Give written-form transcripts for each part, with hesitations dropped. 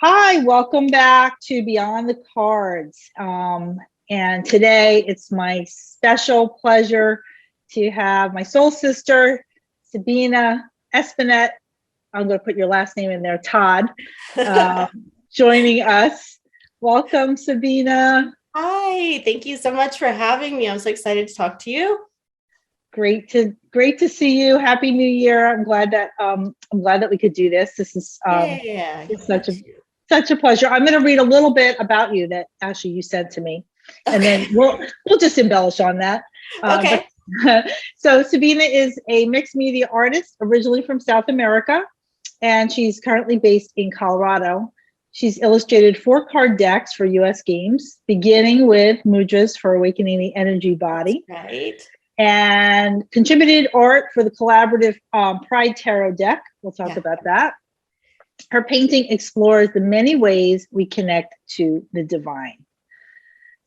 Hi, welcome back to Beyond the Cards. And today it's my special pleasure to have my soul sister, Sabina Espinet. I'm going to put your last name in there, Todd, uh, joining us. Welcome, Sabina. Hi, thank you so much for having me. I'm so excited to talk to you. Great to see you. Happy New Year. I'm glad that we could do this. This is Yeah, it's such a pleasure. I'm going to read a little bit about you that actually you sent to me, and then okay. we'll just embellish on that. Okay. So Sabina is a mixed media artist originally from South America, and she's currently based in Colorado. She's illustrated 4-card decks for U.S. games, beginning with Mudras for Awakening the Energy Body, Right. and contributed art for the collaborative Pride Tarot deck. We'll talk Yeah. about that. Her painting explores the many ways we connect to the divine.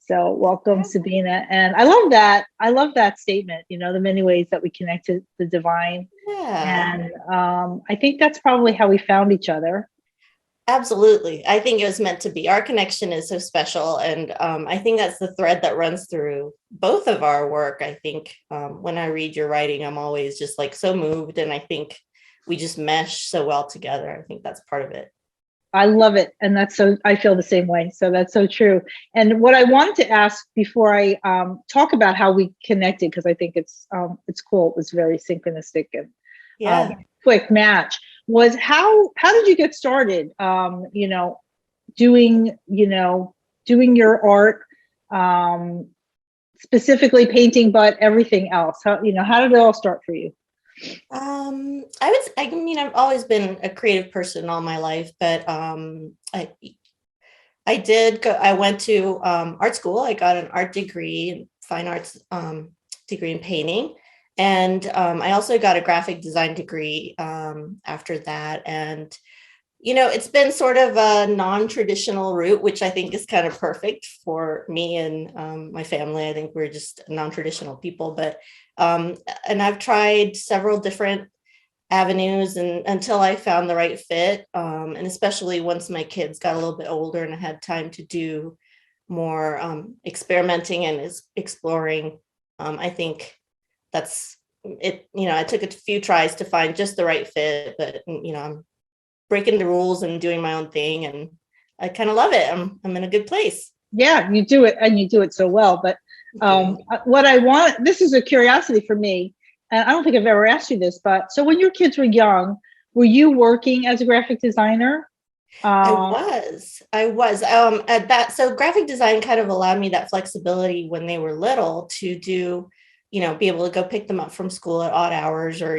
So welcome, Sabina. And I love that. I love that statement, the many ways that we connect to the divine. Yeah. And I think that's probably how we found each other. Absolutely. I think it was meant to be. Our connection is so special. And I think that's the thread that runs through both of our work. I think when I read your writing, I'm always just like so moved. And I think we just mesh so well together. I think that's part of it. I love it. And I feel the same way. So that's so true. And what I wanted to ask before I talk about how we connected, because I think it's cool. It was very synchronistic and Yeah. quick match, was how did you get started, doing your art, specifically painting, but everything else? How did it all start for you? I mean, I've always been a creative person all my life, but I went to art school. I got an art degree, fine arts degree in painting. And I also got a graphic design degree after that. And, it's been sort of a non-traditional route, which I think is kind of perfect for me and my family. I think we're just non-traditional people, but and I've tried several different avenues and until I found the right fit. And especially once my kids got a little bit older and I had time to do more experimenting and exploring. I think that's it. I took a few tries to find just the right fit, but I'm breaking the rules and doing my own thing, and I kind of love it. I'm in a good place. Yeah, you do it, and you do it so well. But this is a curiosity for me, and I don't think I've ever asked you this, but so when your kids were young, were you working as a graphic designer? I was at that. So graphic design kind of allowed me that flexibility when they were little to do, be able to go pick them up from school at odd hours or,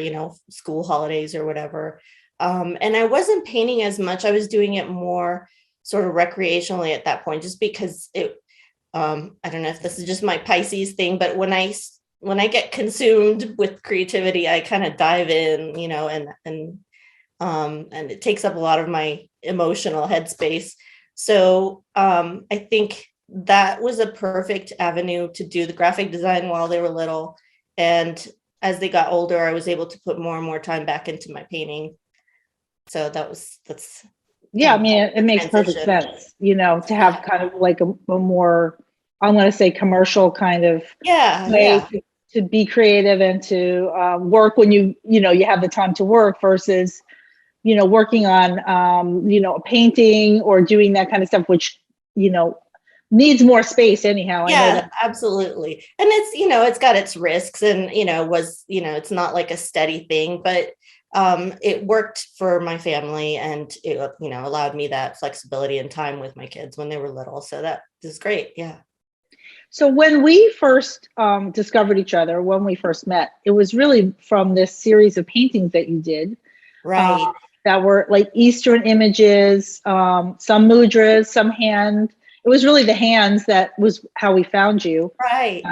school holidays or whatever. And I wasn't painting as much. I was doing it more sort of recreationally at that point, just because I don't know if this is just my Pisces thing, but when I get consumed with creativity, I kind of dive in, and it takes up a lot of my emotional headspace. So I think that was a perfect avenue to do the graphic design while they were little. And as they got older, I was able to put more and more time back into my painting. So that's yeah, I mean, it makes perfect sense, to have kind of like a more, I'm going to say, commercial kind of way to be creative and to work when you have the time to work versus, working on, a painting or doing that kind of stuff, which, needs more space anyhow. Yeah, I know that. absolutely. And it's got its risks and, it's not like a steady thing, but it worked for my family and it, allowed me that flexibility and time with my kids when they were little. So that is great. Yeah. So when we first discovered each other, when we first met, it was really from this series of paintings that you did. Right. That were like Eastern images, some mudras, some hand. It was really the hands that was how we found you. Right.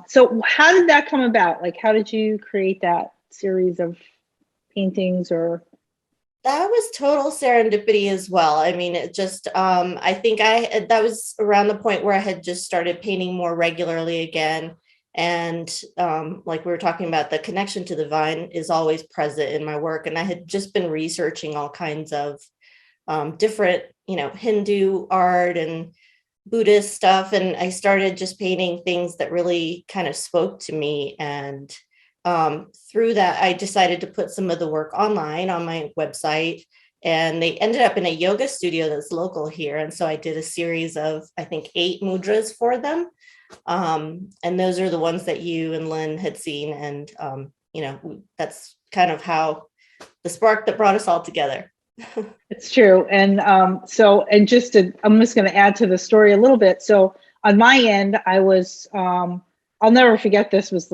So how did that come about? Like, how did you create that series of paintings? Or that was total serendipity as well. I mean, it just, I think that was around the point where I had just started painting more regularly again. And like we were talking about, the connection to the divine is always present in my work. And I had just been researching all kinds of different, Hindu art and Buddhist stuff. And I started just painting things that really kind of spoke to me. And through that, I decided to put some of the work online on my website. And they ended up in a yoga studio that's local here. And so I did a series of, I think, 8 mudras for them. And those are the ones that you and Lynn had seen. And, that's kind of how the spark that brought us all together. It's true. And I'm just going to add to the story a little bit. So on my end, I was, I'll never forget, this was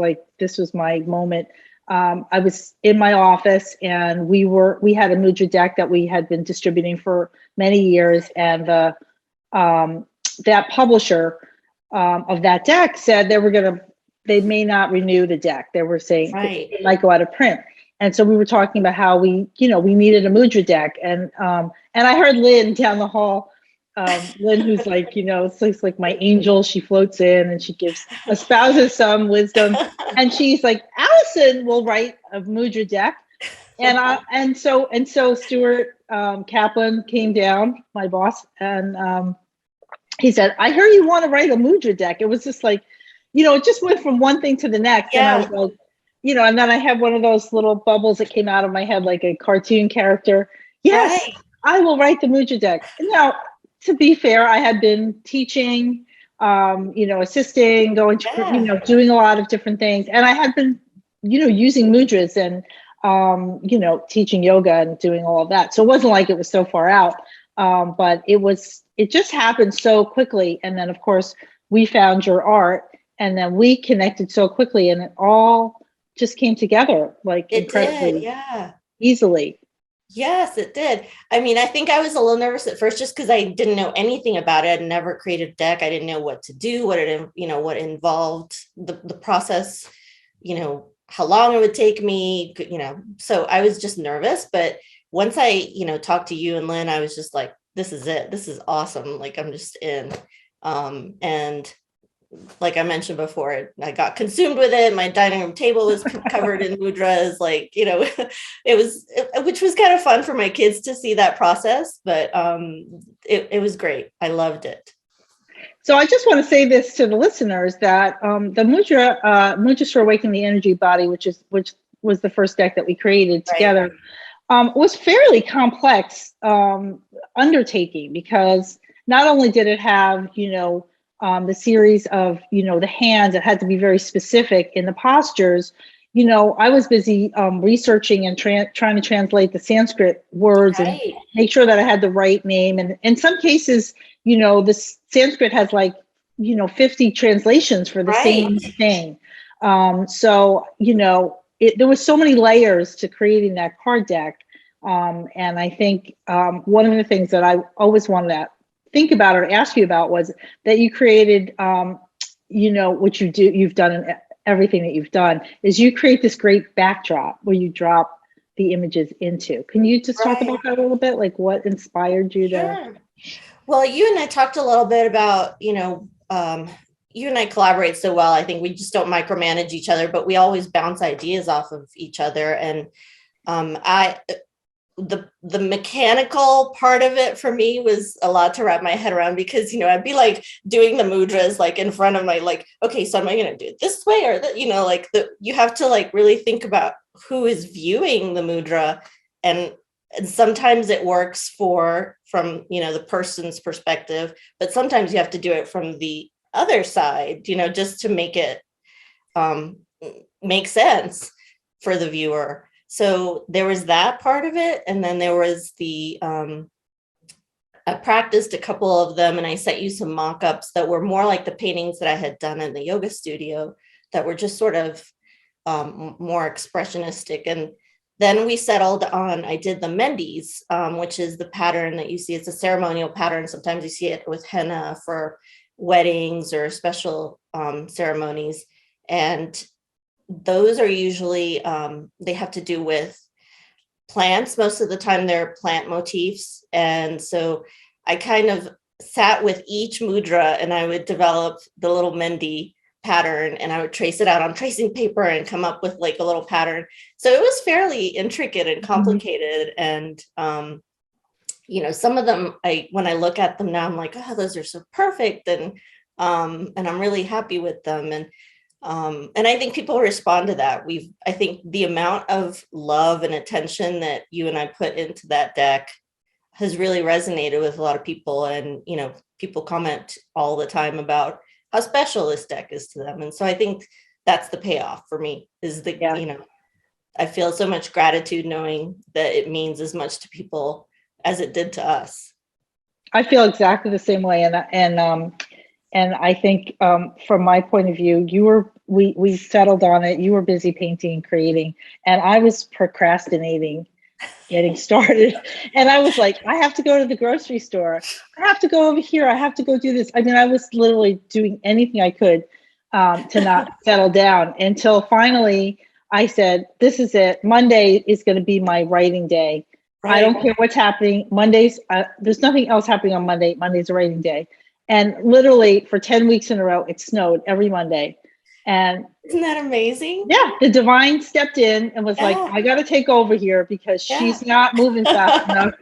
my moment. I was in my office, and we had a mudra deck that we had been distributing for many years. And that publisher of that deck said they may not renew the deck. They were saying it might go out of print. And so we were talking about how we needed a mudra deck. And I heard Lynn down the hall, Lynn, who's like, it's like my angel. She floats in and she espouses some wisdom. And she's like, Alison will write a mudra deck. And so Stuart Kaplan came down, my boss, and he said, I heard you want to write a mudra deck. It was just like, it just went from one thing to the next. Yeah. And I was like, and then I had one of those little bubbles that came out of my head like a cartoon character. Yes, right. I will write the mudra deck. Now, to be fair, I had been teaching, assisting, going to, doing a lot of different things. And I had been, using mudras and, teaching yoga and doing all of that. So it wasn't like it was so far out, but it just happened so quickly. And then, of course, we found your art, and then we connected so quickly, and it all just came together like incredibly easily. Yes, it did. I mean, I think I was a little nervous at first just because I didn't know anything about it. I'd never created a deck. I didn't know what to do, what involved the process, how long it would take me, so I was just nervous. But once I, talked to you and Lynn, I was just like, this is it. This is awesome. Like, I'm just in. And like I mentioned before, I got consumed with it. My dining room table was covered in mudras, which was kind of fun for my kids to see that process, but it was great. I loved it. So I just want to say this to the listeners, that the Mudras for Awakening the Energy Body, which was the first deck that we created together, was fairly complex undertaking, because not only did it have, the series of, the hands, it had to be very specific in the postures. I was busy researching and trying to translate the Sanskrit words and make sure that I had the right name. And in some cases, the Sanskrit has 50 translations for the same thing. So, there was so many layers to creating that card deck. And I think one of the things that I always wanted to think about or ask you about was that you created, what you've done in everything that you've done, is you create this great backdrop where you drop the images into. Can you just talk about that a little bit? Like, what inspired you to? Well, you and I talked a little bit about, you and I collaborate so well. I think we just don't micromanage each other, but we always bounce ideas off of each other. And the mechanical part of it for me was a lot to wrap my head around, because, I'd be like doing the mudras in front of my, okay, so am I going to do it this way or that, you have to really think about who is viewing the mudra, and sometimes it works from the person's perspective, but sometimes you have to do it from the other side, just to make it make sense for the viewer. So there was that part of it. And then there was I practiced a couple of them, and I sent you some mock-ups that were more like the paintings that I had done in the yoga studio that were just sort of more expressionistic. And then we settled on, I did the Mendis, which is the pattern that you see. It's a ceremonial pattern. Sometimes you see it with henna for weddings or special ceremonies. And those are usually, they have to do with plants. Most of the time they're plant motifs. And so I kind of sat with each mudra, and I would develop the little Mendi pattern, and I would trace it out on tracing paper and come up with a little pattern. So it was fairly intricate and complicated. And some of them, when I look at them now, I'm like, oh, those are so perfect. And I'm really happy with them. And I think people respond to that. I think the amount of love and attention that you and I put into that deck has really resonated with a lot of people. And, people comment all the time about how special this deck is to them. And so I think that's the payoff for me is I feel so much gratitude knowing that it means as much to people as it did to us. I feel exactly the same way. And I think from my point of view, we settled on it. You were busy painting and creating, and I was procrastinating getting started. And I was like, I have to go to the grocery store. I have to go over here. I have to go do this. I mean, I was literally doing anything I could to not settle down until finally I said, this is it. Monday is going to be my writing day. Right. I don't care what's happening. Mondays, there's nothing else happening on Monday. Monday's a writing day. And literally for 10 weeks in a row, it snowed every Monday. And isn't that amazing? Yeah, the divine stepped in and was like, I got to take over here because she's not moving fast enough.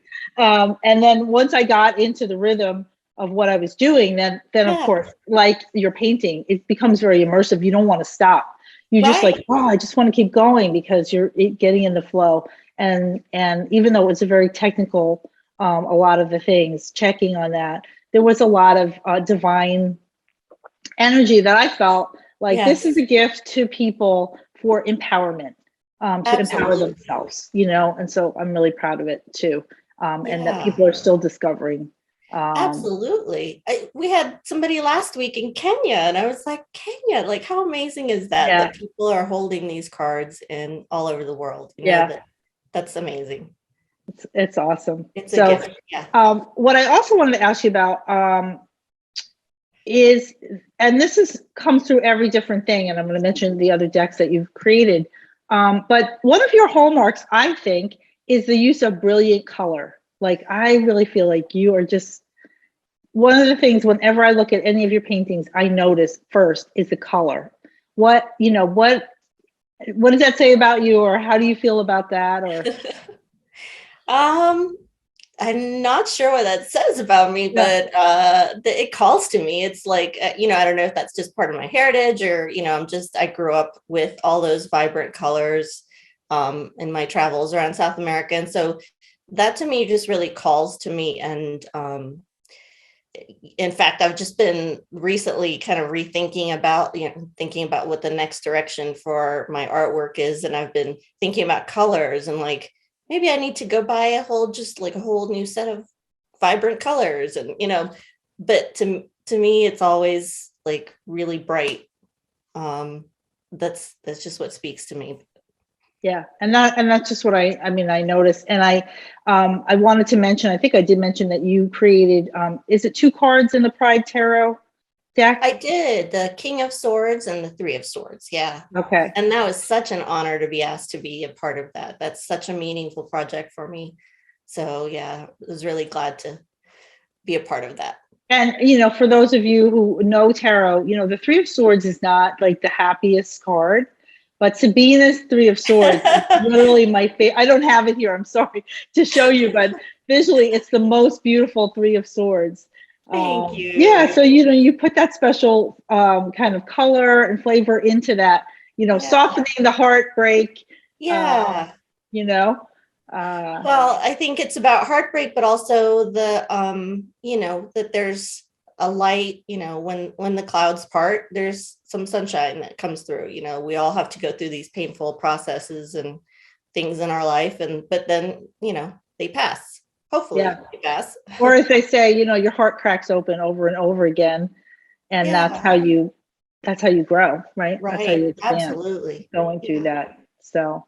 And then once I got into the rhythm of what I was doing, then of course, like your painting, it becomes very immersive. You don't want to stop. You just like, I just want to keep going because you're getting in the flow. And even though it's a very technical, a lot of the things, checking on that, there was a lot of divine energy that I felt like this is a gift to people for empowerment, to empower themselves, and so I'm really proud of it too. And that people are still discovering. Absolutely. We had somebody last week in Kenya, and I was like, Kenya, like how amazing is that? That people are holding these cards in all over the world. That's amazing. It's awesome. It's a gift. What I also wanted to ask you about is, and this comes through every different thing, and I'm going to mention the other decks that you've created. But one of your hallmarks, I think, is the use of brilliant color. Like, I really feel like you are just one of the things whenever I look at any of your paintings, I notice first is the color. What does that say about you, or how do you feel about that? Or I'm not sure what that says about me, but it calls to me. It's like, I don't know if that's just part of my heritage or, I grew up with all those vibrant colors in my travels around South America. And so that to me just really calls to me. And in fact, I've just been recently kind of rethinking about, thinking about what the next direction for my artwork is. And I've been thinking about colors and like, maybe I need to go buy a whole new set of vibrant colors. And, but to me, it's always like really bright. That's just what speaks to me. Yeah. And that's just what I noticed. And I wanted to mention, I think I did mention that you created, is it 2 cards in the Pride Tarot deck? I did, the King of Swords and the 3 of Swords. Yeah. Okay. And that was such an honor to be asked to be a part of that. That's such a meaningful project for me. So yeah, I was really glad to be a part of that. And, for those of you who know tarot, the 3 of Swords is not like the happiest card, but Sabina's 3 of Swords is literally my favorite. I don't have it here. I'm sorry to show you, but visually it's the most beautiful 3 of Swords. Thank you. Yeah, so you put that special kind of color and flavor into that, softening the heartbreak. Yeah. Well, I think it's about heartbreak, but also the that there's a light, when the clouds part, there's some sunshine that comes through. We all have to go through these painful processes and things in our life, but then they pass. Hopefully they pass. Or as they say, your heart cracks open over and over again, and that's how you grow, right? That's how you expand. Absolutely. Going through that. So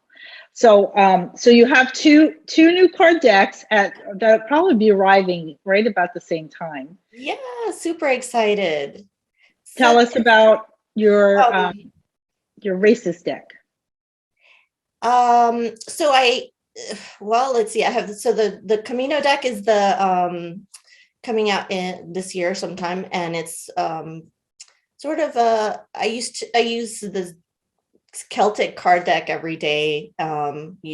you have two new card decks that'll probably be arriving right about the same time. Yeah, super excited. Tell us about your racist deck. Let's see. I have the Camino deck is the coming out in this year sometime, and it's sort of I use the Celtic card deck every day,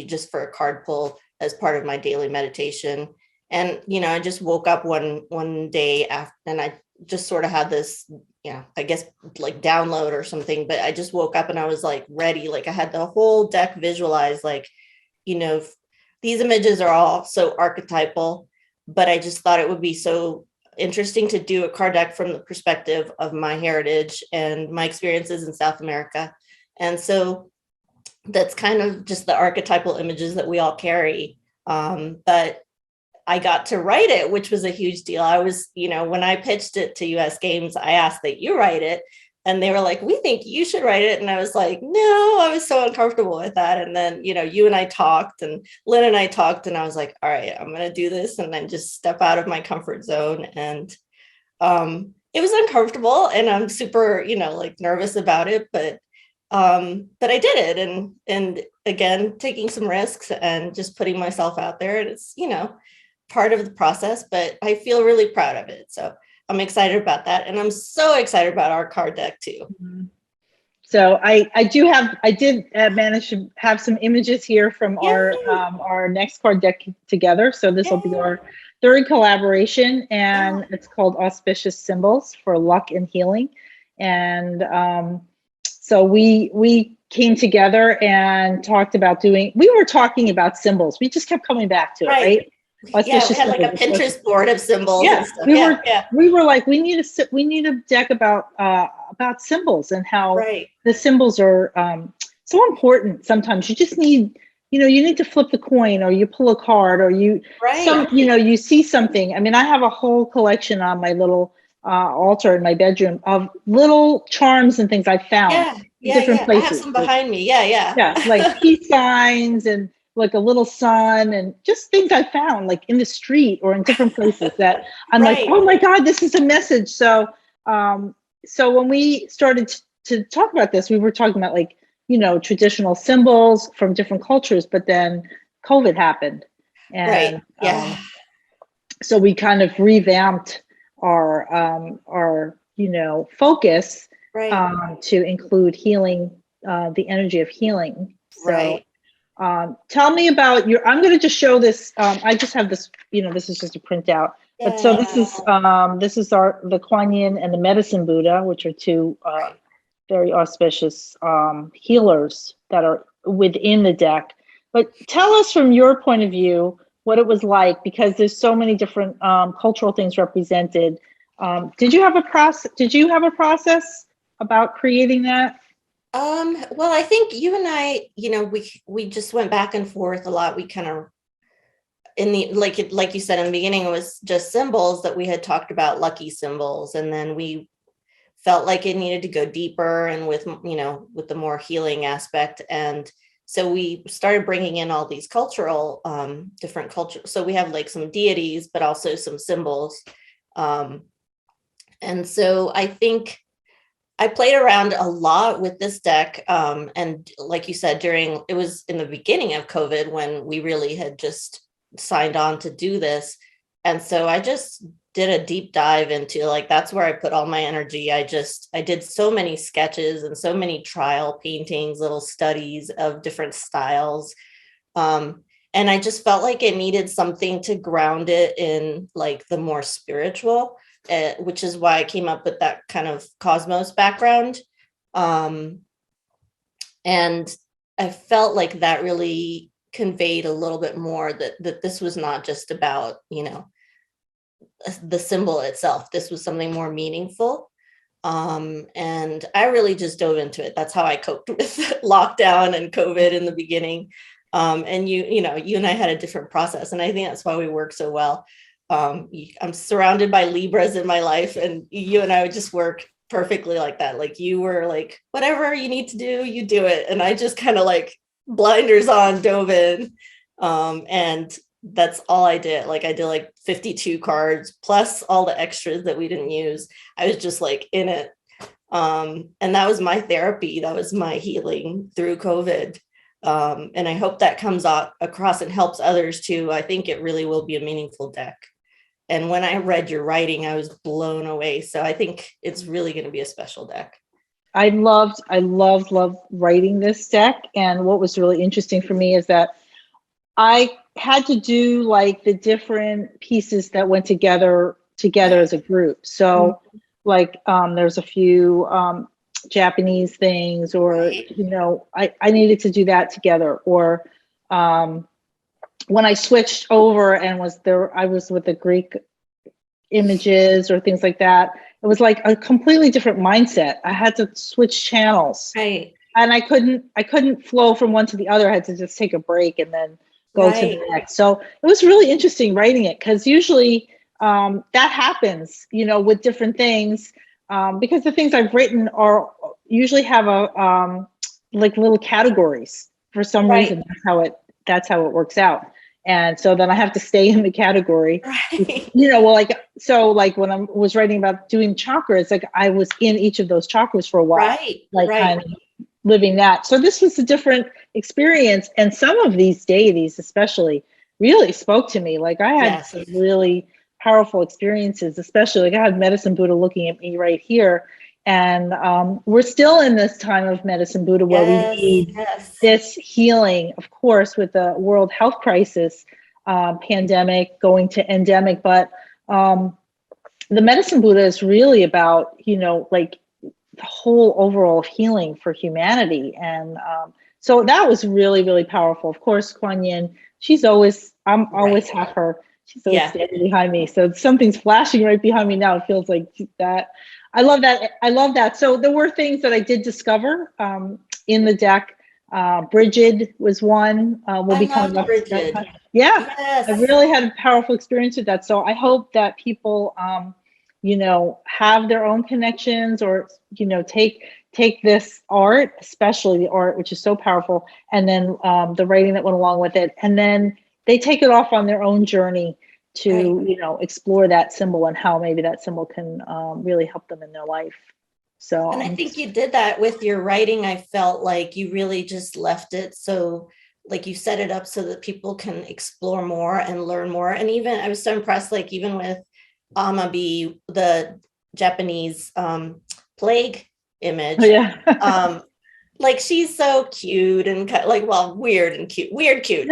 just for a card pull as part of my daily meditation. And, I just woke up one day after, and I just sort of had this, I guess like download or something, but I just woke up and I was like ready. Like I had the whole deck visualized, like, these images are all so archetypal, but I just thought it would be so interesting to do a card deck from the perspective of my heritage and my experiences in South America. And so that's kind of just the archetypal images that we all carry. But I got to write it, which was a huge deal. I was, when I pitched it to US Games, I asked that you write it. And they were like, we think you should write it. And I was like, no, I was so uncomfortable with that. And then, you and I talked, and Lynn and I talked, and I was like, all right, I'm going to do this. And then just step out of my comfort zone. And it was uncomfortable, and I'm super, like nervous about it, but I did it. And again, taking some risks and just putting myself out there. And it's, part of the process, but I feel really proud of it. So I'm excited about that. And I'm so excited about our card deck too. Mm-hmm. So I did manage to have some images here from our next card deck together. So this will be our third collaboration, and it's called Auspicious Symbols for Luck and Healing. And so we came together and talked about we were talking about symbols. We just kept coming back to it, right? We had like a Pinterest board of symbols. Yeah, and stuff. We were like, we need a deck about symbols, and how the symbols are so important. Sometimes you just need, you need to flip the coin, or you pull a card, or you see something. I mean, I have a whole collection on my little altar in my bedroom of little charms and things I found in different places. I have some behind me. Yeah, like peace signs and like a little sun, and just things I found like in the street or in different places that I'm like, oh my God, this is a message. So, so when we started to talk about this, we were talking about like, traditional symbols from different cultures, but then COVID happened. And so we kind of revamped our focus to include healing, the energy of healing. So, tell me about I'm going to just show this. I just have this, this is just a printout. But so this is the Kuan Yin and the Medicine Buddha, which are two very auspicious healers that are within the deck. But tell us from your point of view what it was like, because there's so many different cultural things represented. Did you have a process about creating that? Well, I think you and I, we just went back and forth a lot. We kind of, like you said in the beginning, it was just symbols that we had talked about, lucky symbols. And then we felt like it needed to go deeper and with the more healing aspect. And so we started bringing in all these cultural, different cultures. So we have like some deities, but also some symbols. And so I think I played around a lot with this deck. And like you said, it was in the beginning of COVID when we really had just signed on to do this. And so I just did a deep dive into that's where I put all my energy. I did so many sketches and so many trial paintings, little studies of different styles. And I just felt like it needed something to ground it in like the more spiritual. Which is why I came up with that kind of cosmos background. And I felt like that really conveyed a little bit more that this was not just about, the symbol itself. This was something more meaningful. And I really just dove into it. That's how I coped with lockdown and COVID in the beginning. And you and I had a different process. And I think that's why we work so well. I'm surrounded by Libras in my life, and you and I would just work perfectly like that. Like you were like, whatever you need to do, you do it. And I just kind of like blinders on, dove in. And that's all I did. Like I did like 52 cards plus all the extras that we didn't use. I was just like in it. And that was my therapy. That was my healing through COVID. And I hope that comes across and helps others too. I think it really will be a meaningful deck. And when I read your writing, I was blown away. So I think it's really going to be a special deck. I loved writing this deck. And what was really interesting for me is that I had to do like the different pieces that went together as a group. So like there's a few Japanese things, or I needed to do that together. Or when I switched over and I was with the Greek images or things like that. It was like a completely different mindset. I had to switch channels. Right. And I couldn't flow from one to the other. I had to just take a break and then go to the next. So it was really interesting writing it, because usually that happens, with different things, because the things I've written are usually have a like little categories for some reason. That's how it works out. And so then I have to stay in the category, like when I was writing about doing chakras, like I was in each of those chakras for a while, kind of living that. So this was a different experience. And some of these deities especially really spoke to me. Like I had some really powerful experiences, especially like I had Medicine Buddha looking at me right here. And we're still in this time of Medicine Buddha where we need this healing, of course, with the world health crisis, pandemic going to endemic. But the Medicine Buddha is really about, like the whole overall healing for humanity. And so that was really, really powerful. Of course, Kuan Yin, I'm always have her. She's always standing behind me. So something's flashing right behind me now. It feels like that. I love that. So there were things that I did discover in the deck. Bridget was one. We'll be coming up. Bridget. I really had a powerful experience with that. So I hope that people, have their own connections, or, take this art, especially the art, which is so powerful, and then the writing that went along with it. And then they take it off on their own journey to, explore that symbol and how maybe that symbol can really help them in their life. So, and I think you did that with your writing. I felt like you really just left it so, like, you set it up so that people can explore more and learn more. And even I was so impressed, like even with Amabi, the Japanese plague image. Like she's so cute and weird cute.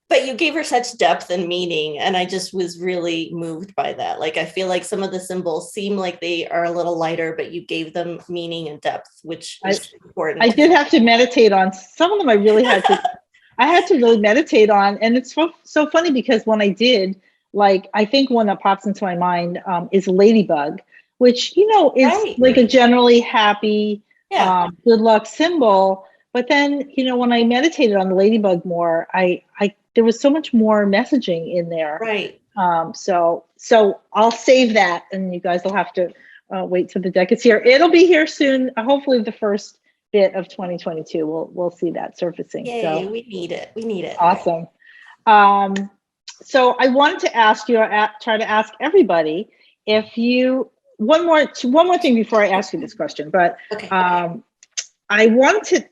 But you gave her such depth and meaning, and I just was really moved by that. Like I feel like some of the symbols seem like they are a little lighter, but you gave them meaning and depth, which is important. I did have to meditate on some of them. I really had to. I had to really meditate on, and it's so funny because when I did, like I think one that pops into my mind is Ladybug, which is like a generally happy, good luck symbol. But then, when I meditated on the ladybug more, I there was so much more messaging in there. So I'll save that, and you guys will have to wait till the deck is here. It'll be here soon. Hopefully, the first bit of 2022, we'll see that surfacing. Yay, so we need it. Awesome. So I wanted to ask you, try to ask everybody if you one more thing before I ask you this question, but.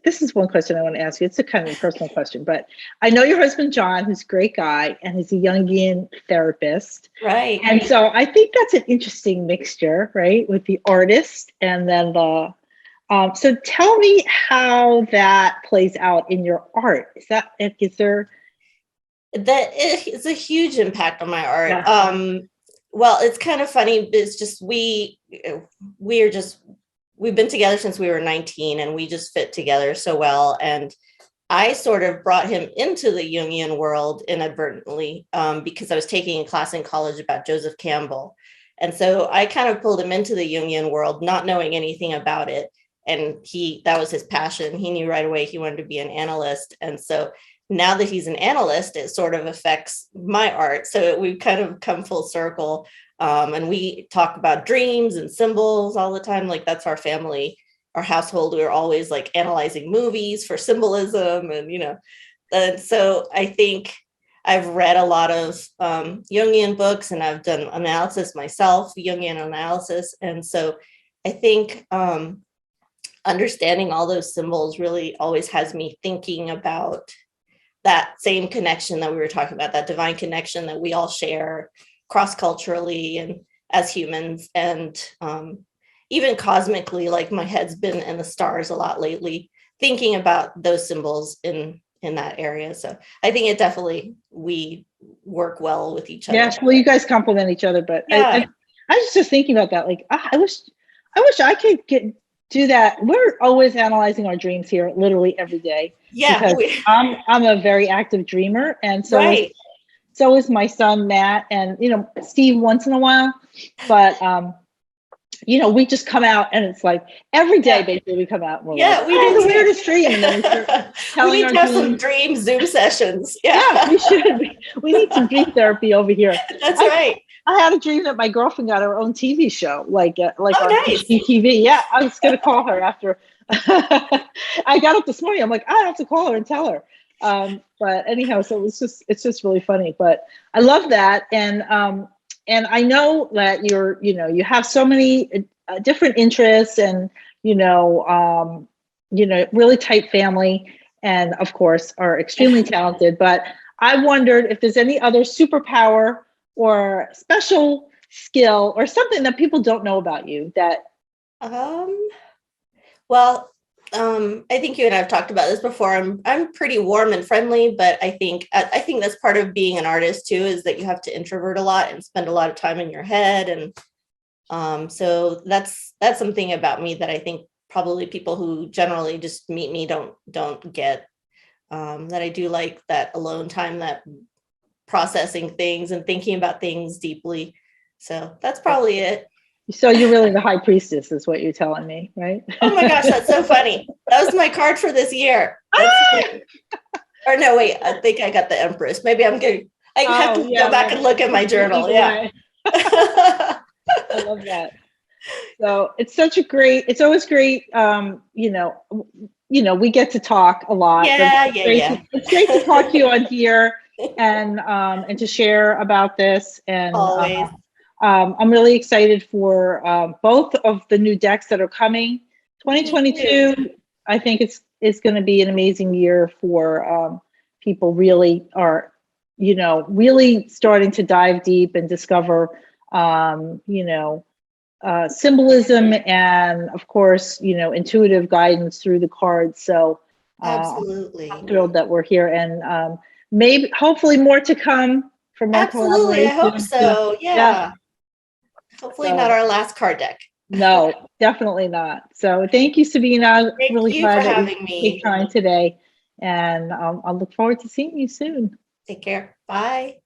This is one question I want to ask you. It's a kind of a personal question, but I know your husband, John, who's a great guy, and he's a Jungian therapist. And so I think that's an interesting mixture, right? With the artist and then so tell me how that plays out in your art. That is a huge impact on my art. Well, it's kind of funny. It's just, we've been together since we were 19, and we just fit together so well. And I sort of brought him into the Jungian world inadvertently because I was taking a class in college about Joseph Campbell. And so I kind of pulled him into the Jungian world, not knowing anything about it. And that was his passion. He knew right away he wanted to be an analyst. And so now that he's an analyst, it sort of affects my art. So we've kind of come full circle. And we talk about dreams and symbols all the time. Like that's our family, our household. We're always like analyzing movies for symbolism and so I think I've read a lot of Jungian books, and I've done analysis myself, Jungian analysis. And so I think understanding all those symbols really always has me thinking about that same connection that we were talking about, that divine connection that we all share cross-culturally and as humans, and even cosmically. Like my head's been in the stars a lot lately, thinking about those symbols in in that area. So I think it definitely, we work well with each other. Yes, well, you guys complement each other, but I was just thinking about that. Like, I wish I could do that. We're always analyzing our dreams here, literally every day. Yeah, because I'm a very active dreamer, and so is my son Matt, and Steve once in a while. But we just come out, and it's like every day basically we come out. And we're like, we do the weirdest dream, and then we start telling we need to have some dream Zoom sessions. Yeah, we should. We need some dream therapy over here. That's right. I had a dream that my girlfriend got her own TV show, like on nice. HGTV. Yeah, I was going to call her after. I got up this morning. I'm like, I have to call her and tell her. But anyhow, so it's just really funny. But I love that, and I know that you have so many different interests, and really tight family, and of course are extremely talented. But I wondered if there's any other superpower or special skill or something that people don't know about you that. Well, I think you and I have talked about this before. I'm pretty warm and friendly, but I think that's part of being an artist too, is that you have to introvert a lot and spend a lot of time in your head. And so that's something about me that I think probably people who generally just meet me don't get, that I do like that alone time, that processing things and thinking about things deeply. So that's probably it. So you're really the high priestess is what you're telling me, right? Oh my gosh, that's so funny. That was my card for this year. Or no, wait, I think I got the Empress. Maybe I have to go back and look at my journal. Yeah. I love that. So it's always great. We get to talk a lot. It's great to talk to you on here and to share about this. And always. I'm really excited for both of the new decks that are coming. 2022, I think it's going to be an amazing year for people really are, really starting to dive deep and discover, symbolism and, of course, intuitive guidance through the cards. So absolutely, I'm thrilled that we're here, and maybe hopefully more to come from our absolutely. I hope so. Yeah. Hopefully not our last card deck. No, definitely not. So thank you, Sabina. Thank really you glad for that having me. Take time today, and I'll look forward to seeing you soon. Take care. Bye.